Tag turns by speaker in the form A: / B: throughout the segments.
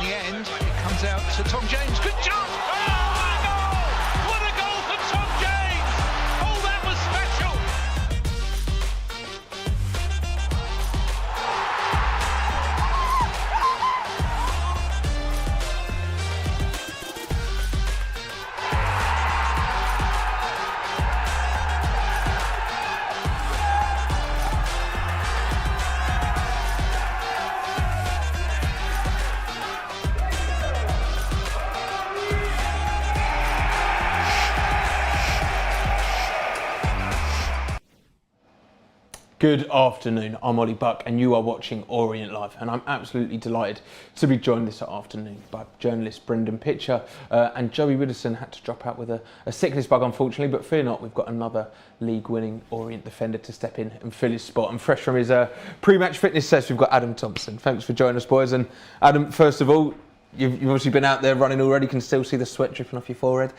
A: the end, it comes out to Tom James. Good job! Oh, what a goal! What a goal from Tom James! Oh, that was special!
B: Good afternoon, I'm Ollie Buck and you are watching Orient Live, and I'm absolutely delighted to be joined this afternoon by journalist Brendan Pitcher, and Joey Widdowson had to drop out with a sickness bug unfortunately, but fear not, we've got another league-winning Orient defender to step in and fill his spot, and fresh from his pre-match fitness test we've got Adam Thompson. Thanks for joining us, boys. And Adam, first of all, You've obviously been out there running already, can still see the sweat dripping off your forehead.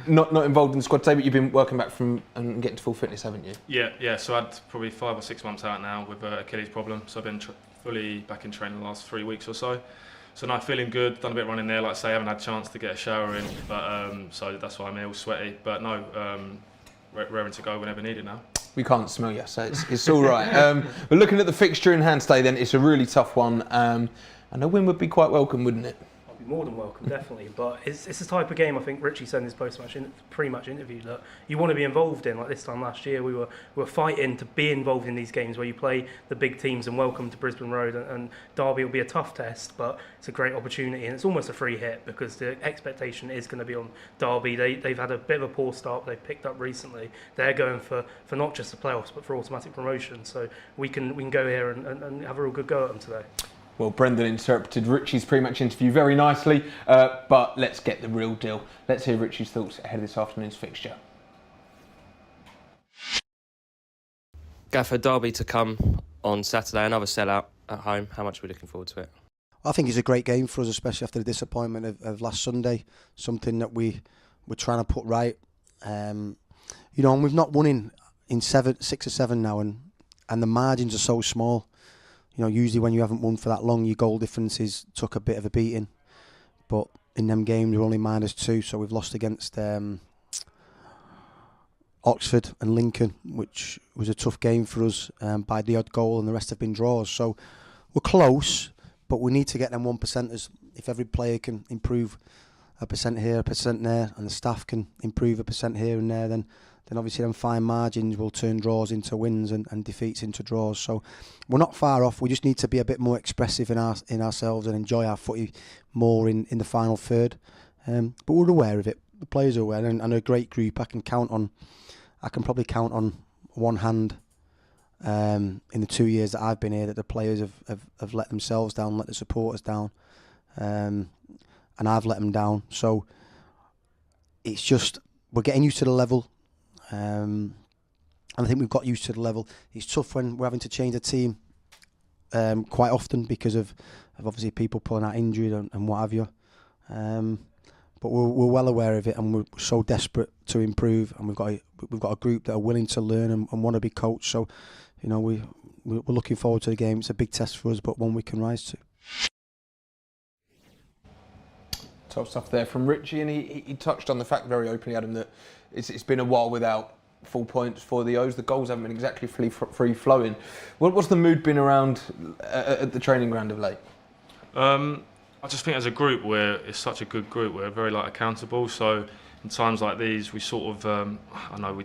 B: Not involved in the squad today, but you've been working back from and getting to full fitness, haven't you?
C: Yeah. So I had probably 5 or 6 months out now with an Achilles problem. So I've been fully back in training the last 3 weeks or so. So now feeling good, done a bit of running there, like I say, haven't had a chance to get a shower in. But so that's why I'm here all sweaty. But no, raring to go whenever needed now.
B: We can't smell you, so it's all right. But looking at the fixture in hand today then, it's a really tough one. And a win would be quite welcome, wouldn't it?
D: I'd be more than welcome, definitely. But it's the type of game, I think Richie said in his pre-match interview, that you want to be involved in. Like this time last year, we were fighting to be involved in these games where you play the big teams, and welcome to Brisbane Road. And Derby will be a tough test, but it's a great opportunity, and it's almost a free hit because the expectation is going to be on Derby. They've had a bit of a poor start, but they've picked up recently. They're going for not just the playoffs, but for automatic promotion. So we can go here and have a real good go at them today.
B: Well, Brendan interpreted Richie's pre-match interview very nicely, but let's get the real deal. Let's hear Richie's thoughts ahead of this afternoon's fixture.
E: Gaffer, Derby to come on Saturday, another sellout at home. How much are we looking forward to it?
F: I think it's a great game for us, especially after the disappointment of last Sunday. Something that we're trying to put right. And we've not won in 6 or 7 now, and the margins are so small. Usually when you haven't won for that long, your goal differences took a bit of a beating. But in them games, we're only -2, so we've lost against Oxford and Lincoln, which was a tough game for us by the odd goal, and the rest have been draws. So we're close, but we need to get them 1%ers. If every player can improve a percent here, a percent there, and the staff can improve a percent here and there, then obviously them fine margins will turn draws into wins and defeats into draws. So we're not far off. We just need to be a bit more expressive in ourselves and enjoy our footy more in the final third. But we're aware of it. The players are aware, and a great group. I can probably count on one hand in the 2 years that I've been here that the players have let themselves down, let the supporters down, and I've let them down. So it's just we're getting used to the level. And I think we've got used to the level. It's tough when we're having to change the team quite often because of obviously people pulling out injured and what have you. But we're well aware of it, and we're so desperate to improve. And we've got a group that are willing to learn and want to be coached. So, we're looking forward to the game. It's a big test for us, but one we can rise to.
B: Top stuff there from Richie, and he touched on the fact very openly, Adam, that it's been a while without full points for the O's. The goals haven't been exactly free flowing. What's the mood been around at the training ground of late?
C: I just think as a group, it's such a good group. We're very accountable. So in times like these, we sort of I know we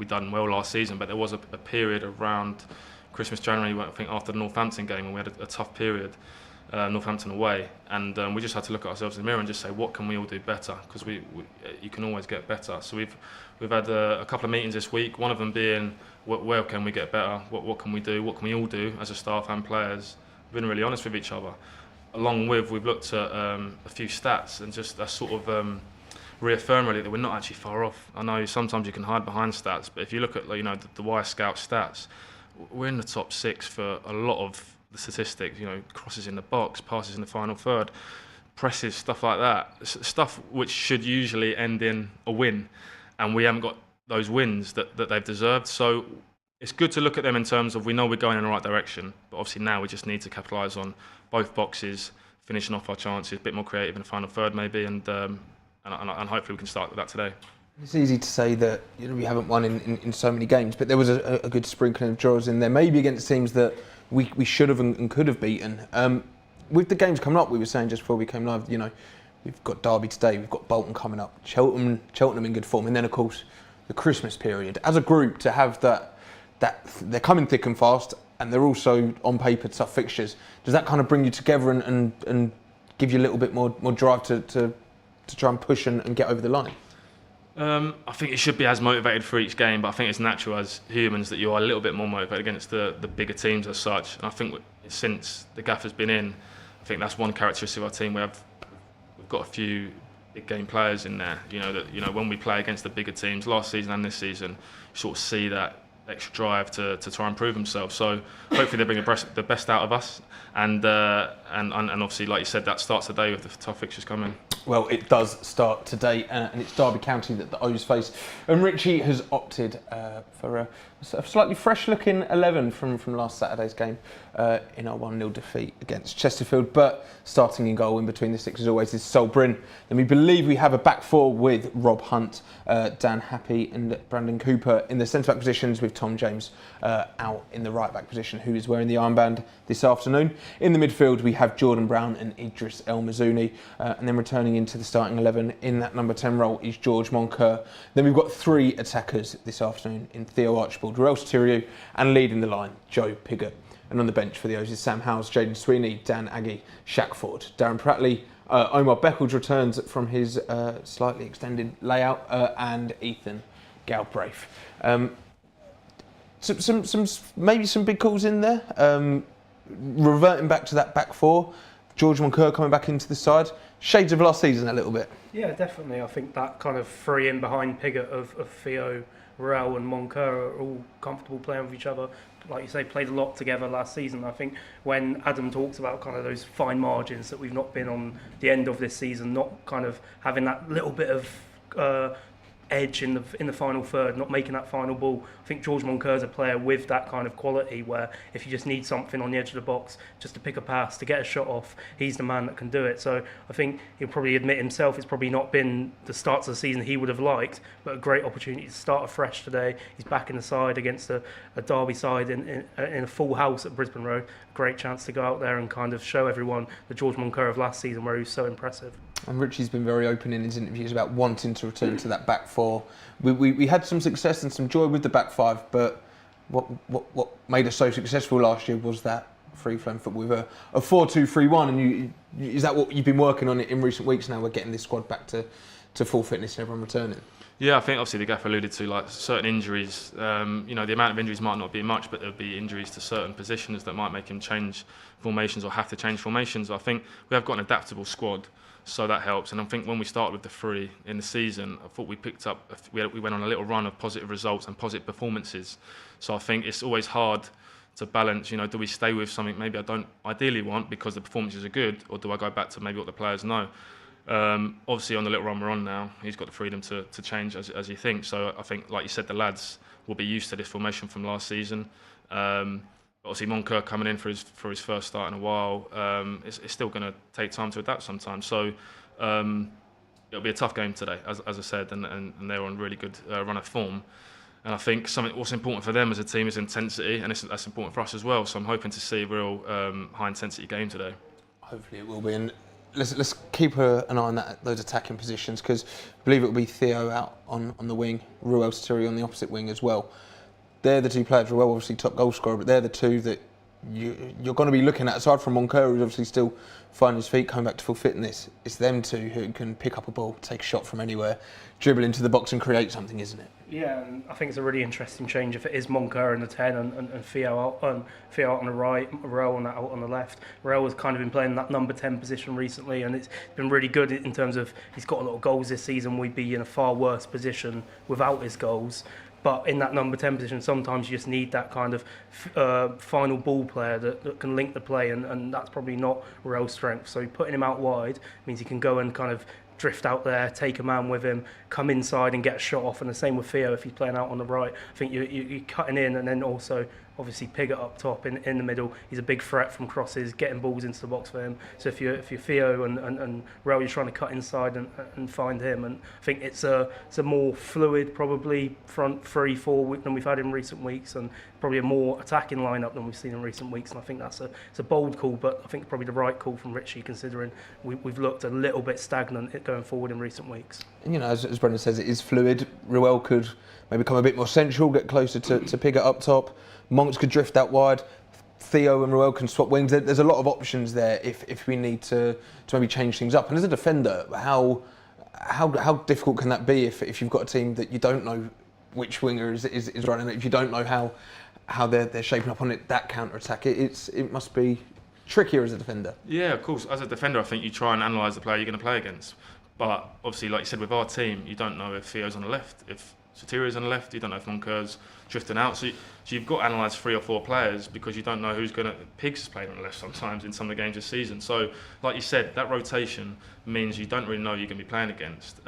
C: done well last season, but there was a period around Christmas, January, I think after the Northampton game, when we had a tough period. Northampton away, and we just had to look at ourselves in the mirror and just say, what can we all do better? Because you can always get better. So we've had a couple of meetings this week. One of them being, where can we get better? What can we do? What can we all do as a staff and players? We've been really honest with each other. Along with, we've looked at a few stats and just that sort of reaffirm really that we're not actually far off. I know sometimes you can hide behind stats, but if you look at the Wire Scout stats, we're in the top 6 for a lot of the statistics, crosses in the box, passes in the final third, presses, stuff like that. Stuff which should usually end in a win, and we haven't got those wins that they've deserved. So it's good to look at them in terms of we know we're going in the right direction, but obviously now we just need to capitalise on both boxes finishing off our chances, a bit more creative in the final third maybe, and hopefully we can start with that today.
B: It's easy to say that we haven't won in so many games, but there was a good sprinkling of draws in there, maybe against teams that we should have and could have beaten. With the games coming up, we were saying just before we came live, we've got Derby today, we've got Bolton coming up, Cheltenham in good form, and then of course the Christmas period. As a group, to have that they're coming thick and fast, and they're also on paper tough fixtures. Does that kind of bring you together and give you a little bit more drive to try and push and get over the line?
C: I think it should be as motivated for each game, but I think it's natural as humans that you are a little bit more motivated against the bigger teams as such. And I think since the gaffer's been in, I think that's one characteristic of our team. We've got a few big game players in there. When we play against the bigger teams last season and this season, you sort of see that extra drive to try and prove themselves. So hopefully they bring the best out of us, and obviously, like you said, that starts today with the tough fixtures coming. Well,
B: it does start today, and it's Derby County that the O's face. And Richie has opted for a slightly fresh-looking 11 from last Saturday's game in our 1-0 defeat against Chesterfield. But starting in goal in between the six, as always, is Sol Bryn. Then we believe we have a back four with Rob Hunt, Dan Happy and Brandon Cooper in the centre-back positions, with Tom James out in the right-back position, who is wearing the armband this afternoon. In the midfield, we have Jordan Brown and Idris El Mazouni, and then returning into the starting 11 in that number 10 role is George Moncur. Then we've got three attackers this afternoon in Theo Archibald, Ruel Sotirio, and leading the line, Joe Pigott. And on the bench for the O's is Sam Howes, Jaden Sweeney, Dan Aggie, Shaq Ford, Darren Prattley, Omar Beckles returns from his slightly extended layout, and Ethan Galbraith. Maybe some big calls in there. Reverting back to that back four, George Moncur coming back into the side. Shades of last season a little bit.
D: Yeah, definitely. I think that kind of three in behind Pigott of Theo, Ruel and Moncur are all comfortable playing with each other. Like you say, played a lot together last season. I think when Adam talks about kind of those fine margins that we've not been on the end of this season, not kind of having that little bit of edge in the final third, not making that final ball. I think George Moncur is a player with that kind of quality where if you just need something on the edge of the box, just to pick a pass, to get a shot off, he's the man that can do it. So I think he'll probably admit himself it's probably not been the starts of the season he would have liked, but a great opportunity to start afresh today. He's back in the side against a Derby side in a full house at Brisbane Road. Great chance to go out there and kind of show everyone the George Moncur of last season where he was so impressive.
B: And Richie's been very open in his interviews about wanting to return to that back four. We had some success and some joy with the back five, but what made us so successful last year was that free-flowing football with a 4-2-3-1. And is that what you've been working on in recent weeks now? We're getting this squad back to full fitness and everyone returning.
C: Yeah, I think obviously the gaffer alluded to like certain injuries. The amount of injuries might not be much, but there'll be injuries to certain positions that might make him change formations or have to change formations. I think we have got an adaptable squad, so that helps. And I think when we started with the three in the season, I thought we picked up, we went on a little run of positive results and positive performances. So I think it's always hard to balance, do we stay with something maybe I don't ideally want because the performances are good, or do I go back to maybe what the players know? Obviously on the little run we're on now, he's got the freedom to change as he thinks. So I think, like you said, the lads will be used to this formation from last season. Obviously Moncur coming in for his first start in a while, it's still going to take time to adapt sometimes. So it'll be a tough game today, as I said, and they're on really good run of form. And I think something what's important for them as a team is intensity, and that's important for us as well. So I'm hoping to see a real high intensity game today.
B: Hopefully it will be. And let's keep an eye on those attacking positions, because I believe it will be Theo out on the wing, Ruel Sotirio on the opposite wing as well. They're the two players. Ruel obviously top goal scorer, but they're the two that you're going to be looking at, aside from Moncur, who's obviously still finding his feet, coming back to full fitness. It's them two who can pick up a ball, take a shot from anywhere, dribble into the box and create something, isn't it?
D: Yeah, and I think it's a really interesting change if it is Moncur in the 10 and Theo out on the right, Ruel out on the left. Ruel has kind of been playing that number 10 position recently, and it's been really good in terms of he's got a lot of goals this season. We'd be in a far worse position without his goals. But in that number 10 position, sometimes you just need that kind of final ball player that can link the play, and that's probably not Ruel's strength. So putting him out wide means he can go and kind of drift out there, take a man with him, come inside and get a shot off. And the same with Theo if he's playing out on the right. I think you're cutting in, and then also obviously Pigott up top in the middle. He's a big threat from crosses, getting balls into the box for him. So if you're Theo and Raul, you're trying to cut inside and find him. And I think it's a more fluid, probably front 3-4 than we've had in recent weeks, and probably a more attacking lineup than we've seen in recent weeks. And I think it's a bold call, but I think probably the right call from Richie, considering we've looked a little bit stagnant going forward in recent weeks.
B: And, you know, as Brendan says, it is fluid. Ruel could maybe come a bit more central, get closer to Pigott up top. Monks could drift out wide. Theo and Ruel can swap wings. There's a lot of options there if we need to maybe change things up. And as a defender, how difficult can that be if you've got a team that you don't know which winger is running it, if you don't know how they're shaping up on it, that counter attack? It must be trickier as a defender.
C: Yeah, of course. As a defender, I think you try and analyse the player you're going to play against. But obviously, like you said, with our team, you don't know if Theo's on the left, if Sotirio's on the left, you don't know if Monker's drifting out. So you've got to analyse 3 or 4 players because you don't know who's going to... Pigs has played on the left sometimes in some of the games this season. So, like you said, that rotation means you don't really know who you're going to be playing against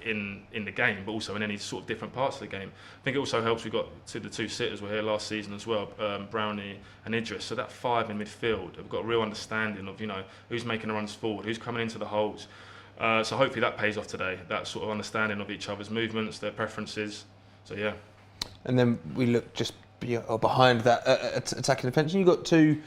C: in the game, but also in any sort of different parts of the game. I think it also helps we've got the 2 sitters were here last season as well, Brownie and Idris. So that 5 in midfield have got a real understanding of, you know, who's making the runs forward, who's coming into the holes. So hopefully that pays off today, that sort of understanding of each other's movements, their preferences. So yeah.
B: And then we look just behind that attacking defence. You've got 2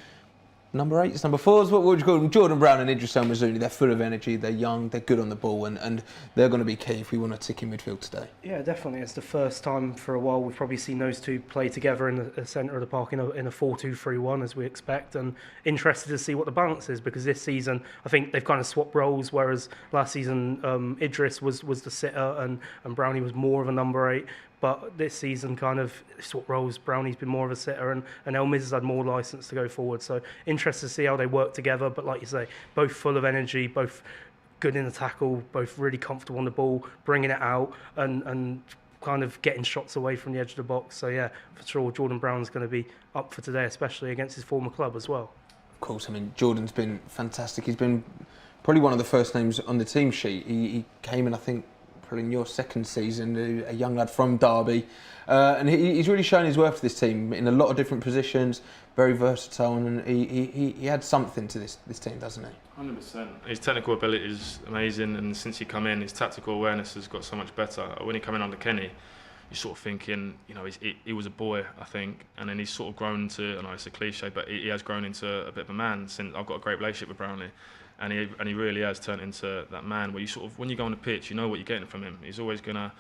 B: number 8s, number 4s. What would you call them? Jordan Brown and Idris El Mazouni. They're full of energy. They're young. They're good on the ball, and they're going to be key if we want to tick in midfield today.
D: Yeah, definitely. It's the first time for a while we've probably seen those 2 play together in the centre of the park in a 4-2-3-1 as we expect, and interested to see what the balance is, because this season I think they've kind of swapped roles, whereas last season Idris was the sitter and Brownie was more of a number 8. But this season, kind of swap roles. Brownie's been more of a sitter, and El Miz has had more licence to go forward. So interested to see how they work together. But like you say, both full of energy, both good in the tackle, both really comfortable on the ball, bringing it out and kind of getting shots away from the edge of the box. So yeah, for sure, Jordan Brown's going to be up for today, especially against his former club as well.
B: Of course, I mean, Jordan's been fantastic. He's been probably one of the first names on the team sheet. He came in, I think, probably in your second season, a young lad from Derby, and he's really shown his worth to this team in a lot of different positions, very versatile, and he adds something to this team, doesn't he?
C: 100%. His technical ability is amazing, and since he come in, his tactical awareness has got so much better. When he came in under Kenny, you're sort of thinking, you know, he was a boy, I think, and then he's sort of grown into, I know it's a cliche, but he has grown into a bit of a man. Since I've got a great relationship with Brownlee. And he really has turned into that man where you sort of, when you go on the pitch, you know what you're getting from him. He's always going to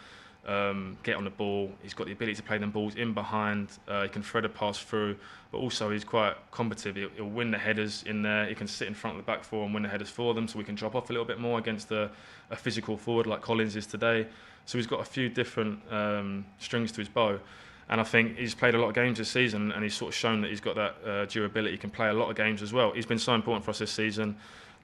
C: get on the ball. He's got the ability to play them balls in behind. He can thread a pass through, but also he's quite combative. He'll win the headers in there. He can sit in front of the back four and win the headers for them, so we can drop off a little bit more against a physical forward like Collins is today. So he's got a few different strings to his bow. And I think he's played a lot of games this season, and he's sort of shown that he's got that durability. He can play a lot of games as well. He's been so important for us this season.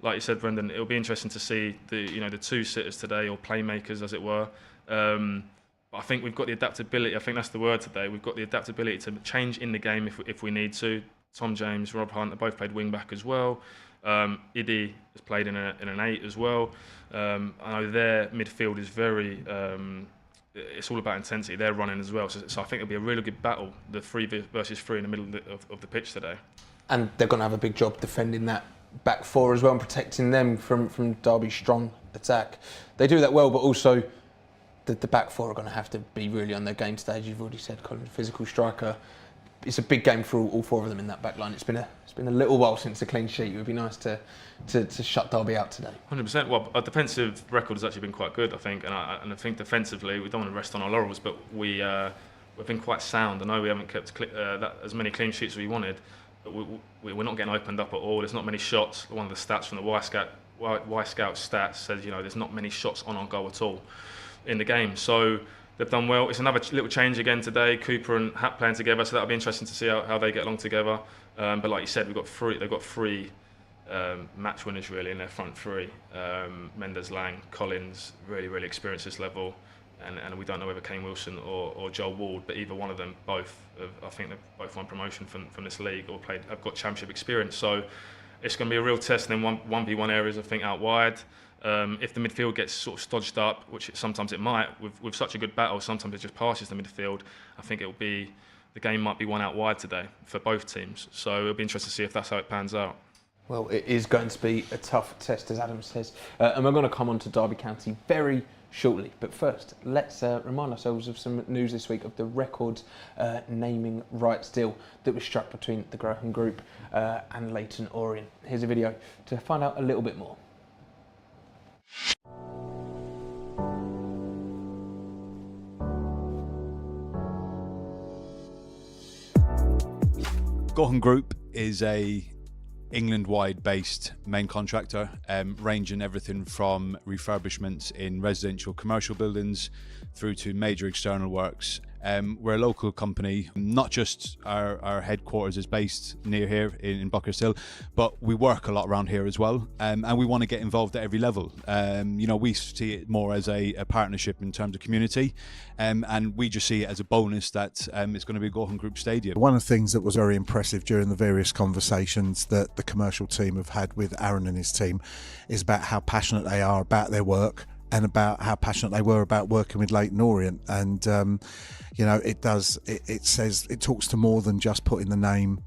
C: Like you said, Brendan, it'll be interesting to see the 2 sitters today, or playmakers as it were. But I think we've got the adaptability. I think that's the word today. We've got the adaptability to change in the game if we need to. Tom James, Rob Hunt, they both played wing back as well. Iddy has played in an 8 as well. I know their midfield is very. It's all about intensity. They're running as well, so I think it'll be a really good battle, the 3 versus 3 in the middle of the pitch today. And
B: they're going to have a big job defending that back 4 as well, and protecting them from Derby's strong attack. They do that well, but also the back 4 are going to have to be really on their game today. As you've already said, Colin, physical striker. It's a big game for all 4 of them in that back line. It's been a little while since a clean sheet. It would be nice to shut Derby out today. 100%.
C: Well, our defensive record has actually been quite good, I think, and I think defensively we don't want to rest on our laurels, but we've been quite sound. I know we haven't kept as many clean sheets as we wanted. But we're not getting opened up at all. There's not many shots. One of the stats from the Y Scout stats says, there's not many shots on goal at all in the game. So they've done well. It's another little change again today. Cooper and Hatt playing together, so that'll be interesting to see how they get along together. But like you said, they've got 3 match winners really in their front 3. Mendes, Lang, Collins, really, really experienced this level. And we don't know whether Kane Wilson or Joel Ward, but either one of them, I think they've both won promotion from this league or have got championship experience. So it's going to be a real test in 1v1 areas, I think, out wide. If the midfield gets sort of stodged up, which sometimes it might, with such a good battle, sometimes it just passes the midfield. I think the game might be won out wide today for both teams. So it'll be interesting to see if that's how it pans out.
B: Well, it is going to be a tough test, as Adam says. And we're going to come on to Derby County very shortly. But first, let's remind ourselves of some news this week of the record naming rights deal that was struck between the Gaughan Group and Leyton Orient. Here's a video to find out a little bit more.
G: Gaughan Group is a England-wide based main contractor, ranging everything from refurbishments in residential commercial buildings through to major external works. We're a local company, not just our headquarters is based near here in Buckhurst, but we work a lot around here as well, and we want to get involved at every level. We see it more as a partnership in terms of community, and we just see it as a bonus that it's going to be Gaughan Group Stadium.
H: One of the things that was very impressive during the various conversations that the commercial team have had with Aaron and his team is about how passionate they are about their work and about how passionate they were about working with Leyton Orient. And it talks to more than just putting the name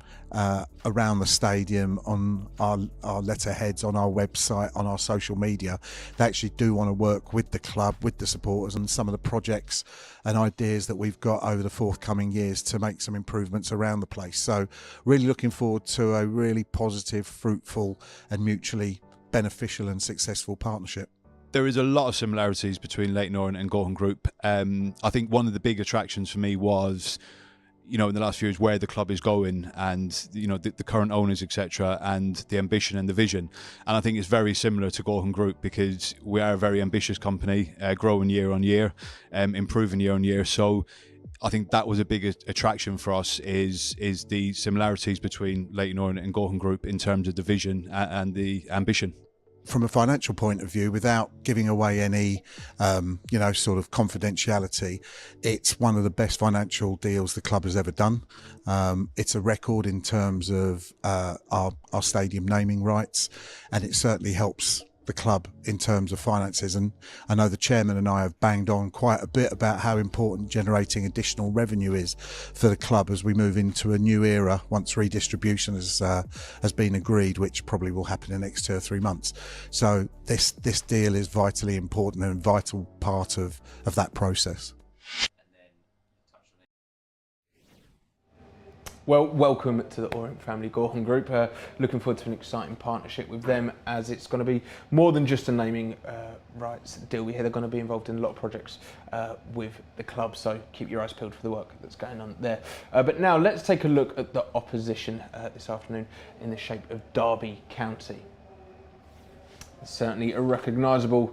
H: around the stadium on our letterheads, on our website, on our social media. They actually do want to work with the club, with the supporters, and some of the projects and ideas that we've got over the forthcoming years to make some improvements around the place. So really looking forward to a really positive, fruitful and mutually beneficial and successful partnership.
G: There is a lot of similarities between Leyton Orient and Gaughan Group. I think one of the big attractions for me was, in the last few years, where the club is going and, the current owners, etc., and the ambition and the vision. And I think it's very similar to Gaughan Group because we are a very ambitious company, growing year on year, improving year on year. So I think that was a big attraction for us is the similarities between Leyton Orient and Gaughan Group in terms of the vision and the ambition.
H: From a financial point of view, without giving away any, sort of confidentiality, it's one of the best financial deals the club has ever done. It's a record in terms of our stadium naming rights, and it certainly helps the club in terms of finances. And I know the chairman and I have banged on quite a bit about how important generating additional revenue is for the club as we move into a new era once redistribution has been agreed, which probably will happen in the next 2 or 3 months. So this deal is vitally important and a vital part of that process.
B: Well, welcome to the Orient family, Gaughan Group. Looking forward to an exciting partnership with them, as it's going to be more than just a naming rights deal. We hear they're going to be involved in a lot of projects with the club, so keep your eyes peeled for the work that's going on there. But now let's take a look at the opposition this afternoon in the shape of Derby County. Certainly a recognisable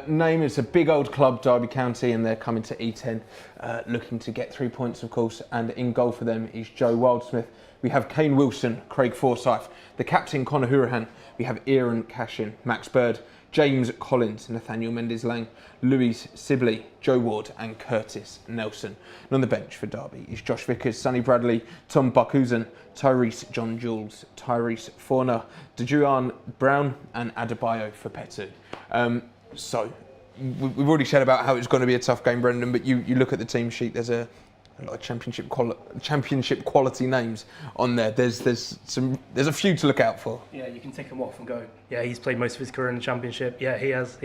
B: name. It's a big old club, Derby County, and they're coming to E10 looking to get 3 points, of course, and in goal for them is Joe Wildsmith. We have Kane Wilson, Craig Forsyth, the captain Conor Hurahan, we have Aaron Cashin, Max Bird, James Collins, Nathaniel Mendes-Lang, Louis Sibley, Joe Ward and Curtis Nelson. And on the bench for Derby is Josh Vickers, Sonny Bradley, Tom Buckhusen, Tyrese John Jules, Tyrese Forner, Dejuan Brown and Adebayo for Petu. So we've already said about how it's going to be a tough game, Brendan, but you look at the team sheet, there's a lot of championship quality names on there. There's a few to look out for.
D: Yeah, you can tick them off and go, yeah, he's played most of his career in the Championship. Yeah, he has.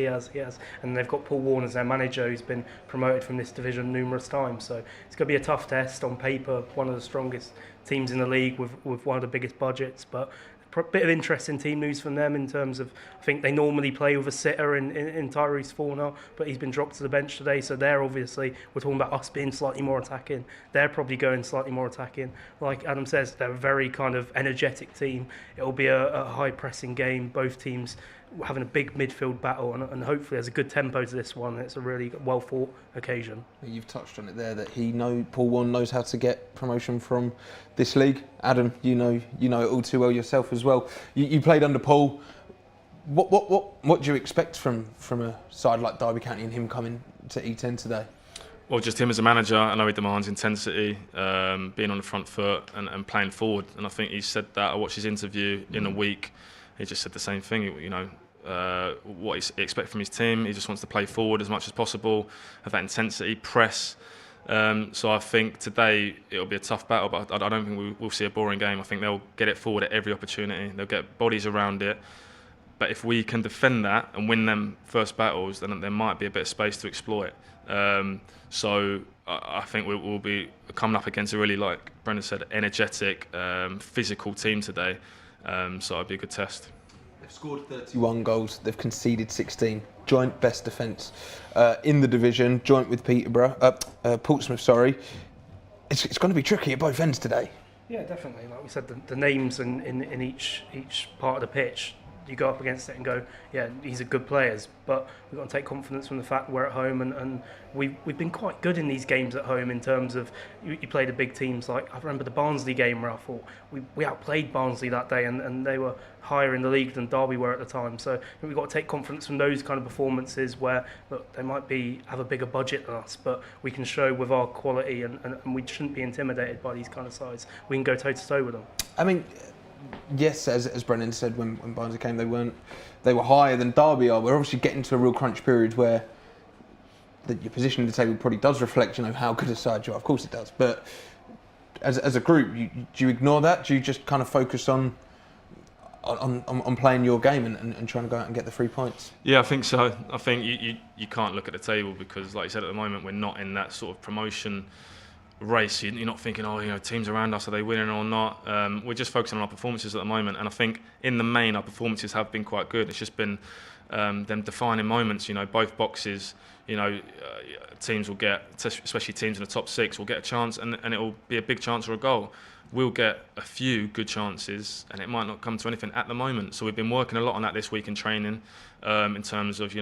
D: And they've got Paul Warne as their manager, who's been promoted from this division numerous times. So it's going to be a tough test. On paper, one of the strongest teams in the league with one of the biggest budgets, but a bit of interesting team news from them in terms of, I think they normally play with a sitter in Tyrese Forner, but he's been dropped to the bench today, so they're obviously, we're talking about us being slightly more attacking, they're probably going slightly more attacking. Like Adam says, they're a very kind of energetic team. It'll be a high pressing game, both teams having a big midfield battle, and hopefully there's a good tempo to this one. It's a really well fought occasion.
B: You've touched on it there, that Paul Warne knows how to get promotion from this league. Adam, you know it all too well yourself as well. You played under Paul. What do you expect from a side like Derby County and him coming to E10 today?
C: Well, just him as a manager, I know he demands intensity, being on the front foot and playing forward. And I think he said that. I watched his interview in a week. He just said the same thing. You know, what he expects from his team. He just wants to play forward as much as possible, have that intensity, press. So I think today it'll be a tough battle, but I don't think we'll see a boring game. I think they'll get it forward at every opportunity. They'll get bodies around it. But if we can defend that and win them first battles, then there might be a bit of space to exploit. So I think we'll be coming up against a really, like Brendan said, energetic, physical team today. So it'll be a good test.
B: They've scored 31 goals. They've conceded 16. Joint best defence in the division. Joint with Portsmouth. Sorry. It's going to be tricky at both ends today.
D: Yeah, definitely. Like we said, the names in each part of the pitch. You go up against it and go, yeah, these are good players. But we've got to take confidence from the fact we're at home, and we've been quite good in these games at home in terms of you play the big teams. Like I remember the Barnsley game where I thought we outplayed Barnsley that day, and they were higher in the league than Derby were at the time. So we've got to take confidence from those kind of performances where look, they might have a bigger budget than us, but we can show with our quality, and we shouldn't be intimidated by these kind of sides. We can go toe to toe with them.
B: I mean, yes, as Brendan said, when Barnsley came, they were higher than Derby are. We're obviously getting to a real crunch period where your position in the table probably does reflect, how good a side you are. Of course it does. But as a group, do you ignore that? Do you just kind of focus on playing your game and trying to go out and get the 3 points?
C: Yeah, I think so. I think you can't look at the table because, like you said, at the moment we're not in that sort of promotion race. You're not thinking, teams around us, are they winning or not? We're just focusing on our performances at the moment, and I think in the main our performances have been quite good. It's just been them defining moments. Both boxes. Teams will get, especially teams in the top 6, will get a chance, and it will be a big chance or a goal. We'll get a few good chances, and it might not come to anything at the moment. So we've been working a lot on that this week in training, in terms of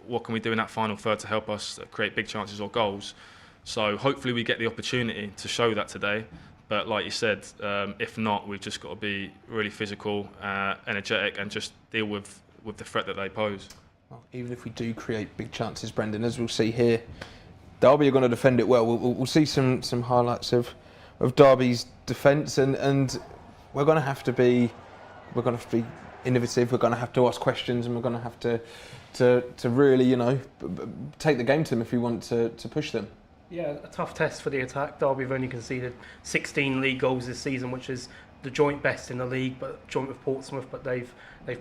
C: what can we do in that final third to help us create big chances or goals. So hopefully we get the opportunity to show that today. But like you said, if not, we've just got to be really physical, energetic, and just deal with the threat that they pose.
B: Well, even if we do create big chances, Brendan, as we'll see here, Derby are going to defend it well. We'll see some highlights of Derby's defence, and we're going to have to be innovative. We're going to have to ask questions, and we're going to have to really take the game to them if we want to push them.
D: Yeah, a tough test for the attack. Derby have only conceded 16 league goals this season, which is the joint best in the league, but joint with Portsmouth. But they've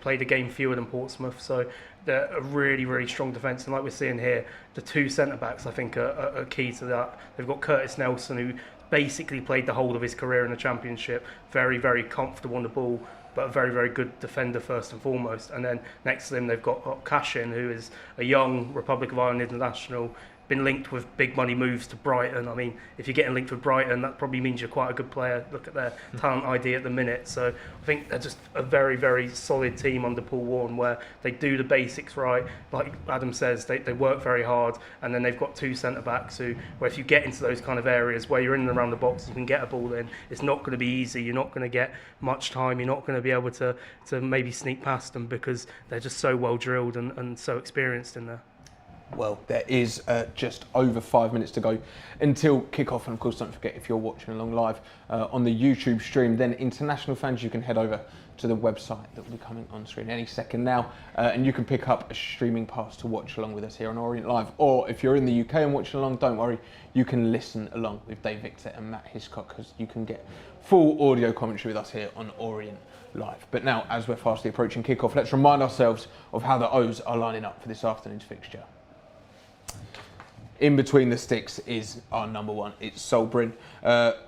D: played a game fewer than Portsmouth, so they're a really, really strong defence. And like we're seeing here, the two centre backs I think are key to that. They've got Curtis Nelson, who basically played the whole of his career in the Championship, very, very comfortable on the ball, but a very, very good defender first and foremost. And then next to them they've got Cashin, who is a young Republic of Ireland international, been linked with big money moves to Brighton. I mean, if you're getting linked with Brighton, that probably means you're quite a good player. Look at their talent ID at the minute. So I think they're just a very, very solid team under Paul Warren, where they do the basics right. Like Adam says, they work very hard, and then they've got two centre-backs where if you get into those kind of areas where you're in and around the box, you can get a ball in. It's not going to be easy. You're not going to get much time. You're not going to be able to maybe sneak past them because they're just so well drilled and so experienced in there.
B: Well, there is just over 5 minutes to go until kick-off, and of course don't forget, if you're watching along live on the YouTube stream, then international fans, you can head over to the website that will be coming on screen any second now, and you can pick up a streaming pass to watch along with us here on Orient Live. Or if you're in the UK and watching along, don't worry, you can listen along with Dave Victor and Matt Hiscock, because you can get full audio commentary with us here on Orient Live. But now, as we're fastly approaching kick-off, let's remind ourselves of how the O's are lining up for this afternoon's fixture. In between the sticks is our number one. It's Solbrin.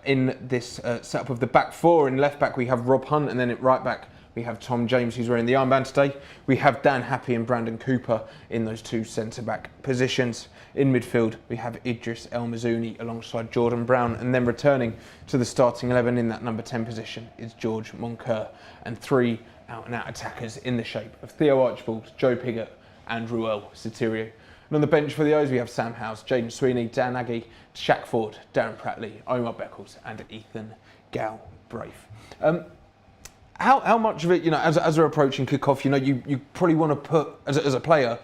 B: In this setup of the back four, in left back we have Rob Hunt, and then at right back we have Tom James, who's wearing the armband today. We have Dan Happy and Brandon Cooper in those two centre back positions. In midfield we have Idris El Mazouni alongside Jordan Brown, and then returning to the starting 11 in that number 10 position is George Moncur, and three out and out attackers in the shape of Theo Archibald, Joe Pigott and Ruel Sotirio. And on the bench for the O's, we have Sam Howes, Jaden Sweeney, Dan Aggie, Shaq Ford, Darren Prattley, Omar Beckles, and Ethan Galbraith. How much of it, as we're approaching kick-off, you probably want to put, as a player,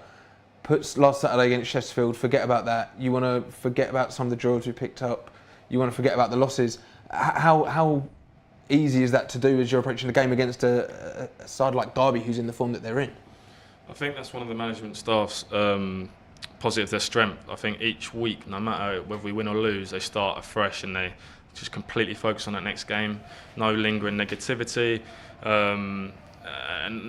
B: put last Saturday against Chesterfield, forget about that. You want to forget about some of the draws we picked up. You want to forget about the losses. How easy is that to do as you're approaching the game against a side like Derby, who's in the form that they're in?
C: I think that's one of the management staff's positive, their strength. I think each week, no matter whether we win or lose, they start afresh and they just completely focus on that next game. No lingering negativity. And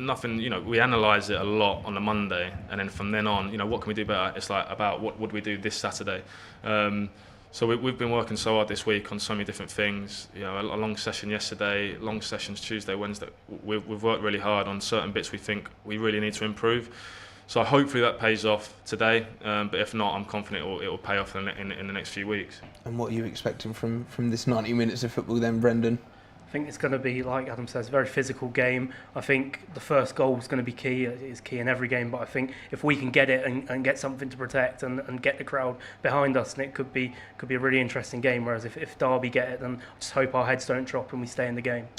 C: nothing, we analyse it a lot on the Monday, and then from then on, what can we do better? It's like about what would we do this Saturday. So we've been working so hard this week on so many different things. A long session yesterday, long sessions Tuesday, Wednesday. We've worked really hard on certain bits we think we really need to improve. So hopefully that pays off today. But if not, I'm confident it will pay off in the next few weeks.
B: And what are you expecting from this 90 minutes of football then, Brendan?
D: I think it's going to be, like Adam says, a very physical game. I think the first goal is going to be key. It is key in every game, but I think if we can get it and get something to protect and get the crowd behind us, then it could be a really interesting game. Whereas if Derby get it, then I just hope our heads don't drop and we stay in the game.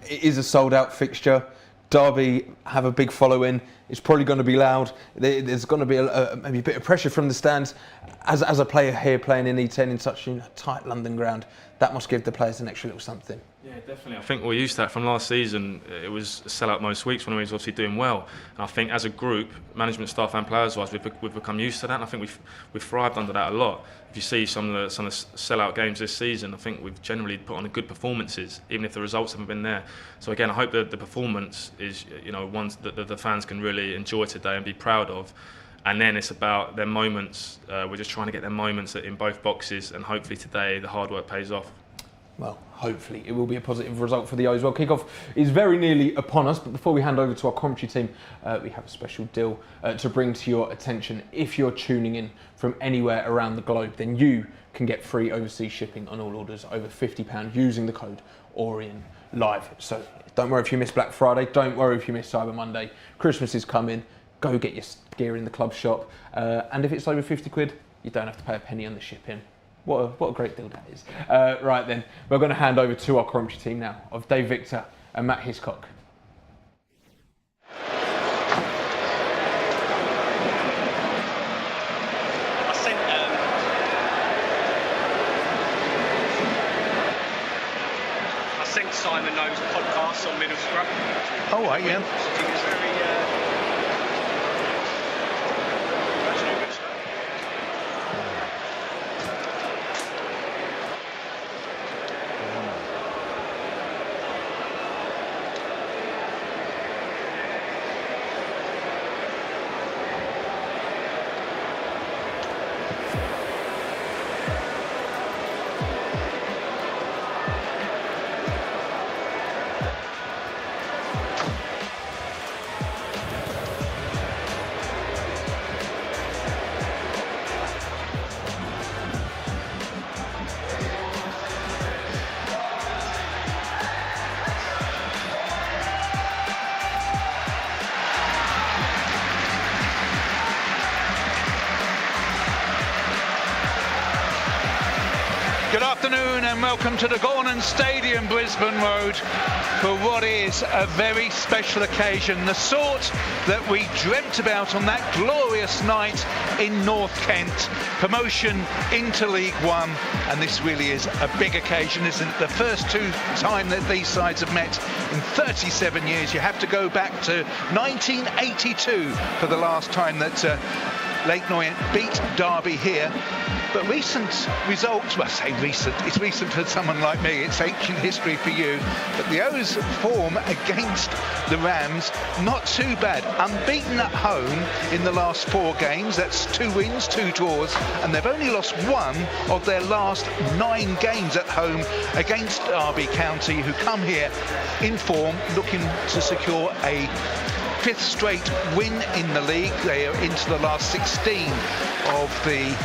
B: It is a sold-out fixture. Derby have a big following. It's probably going to be loud. There's going to be maybe a bit of pressure from the stands. As a player here playing in E10 in such a tight London ground, that must give the players an extra little something.
C: Yeah, definitely. I think we're used to that from last season. It was a sell-out most weeks when we was obviously doing well. And I think as a group, management staff and players-wise, we've become used to that. And I think we've thrived under that a lot. If you see some of the sell-out games this season, I think we've generally put on good performances, even if the results haven't been there. So again, I hope that the performance is, ones that the fans can really enjoy today and be proud of. And then it's about their moments. We're just trying to get their moments in both boxes, and hopefully today the hard work pays off.
B: Well, hopefully it will be a positive result for the O's. Well, kickoff is very nearly upon us, but before we hand over to our commentary team, we have a special deal to bring to your attention. If you're tuning in from anywhere around the globe, then you can get free overseas shipping on all orders over £50 using the code Orient Live. So don't worry if you miss Black Friday, don't worry if you miss Cyber Monday. Christmas is coming. Go get your gear in the club shop, and if it's over 50 quid, you don't have to pay a penny on the shipping. What a great deal that is. Right then, we're going to hand over to our commentary team now of Dave Victor and Matt Hiscock.
I: I sent Simon those podcasts on Middlesbrough.
J: Oh, right, yeah.
I: He was very...
A: Good afternoon and welcome to the Gaughan Stadium, Brisbane Road, for what is a very special occasion, the sort that we dreamt about on that glorious night in North Kent, promotion into League One, and this really is a big occasion, isn't it? The first time that these sides have met in 37 years. You have to go back to 1982 for the last time that Leyton Orient beat Derby here. But recent results, well, I say recent, it's recent for someone like me, it's ancient history for you, but the O's form against the Rams, not too bad. Unbeaten at home in the last 4 games, that's 2 wins, 2 draws, and they've only lost 1 of their last 9 games at home against Derby County, who come here in form, looking to secure a 5th straight win in the league. They are into the last 16 of the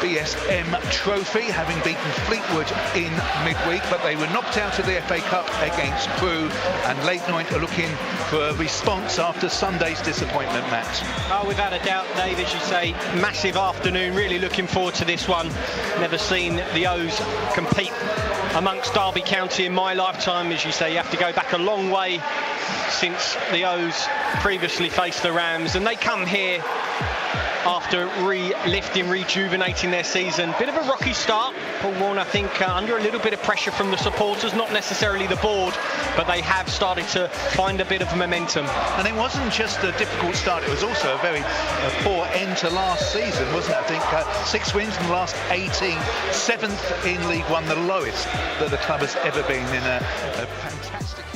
A: BSM Trophy, having beaten Fleetwood in midweek, but they were knocked out of the FA Cup against Crewe, and Leyton Orient are looking for a response after Sunday's disappointment, Matt.
I: Oh, without a doubt, Dave, as you say, massive afternoon, really looking forward to this one. Never seen the O's compete amongst Derby County in my lifetime. As you say, you have to go back a long way since the O's previously faced the Rams, and they come here after rejuvenating their season. Bit of a rocky start. Paul Warne, I think, under a little bit of pressure from the supporters, not necessarily the board, but they have started to find a bit of momentum.
A: And it wasn't just a difficult start, it was also a very poor end to last season, wasn't it? I think 6 wins in the last 18, 7th in League One, the lowest that the club has ever been in. A fantastic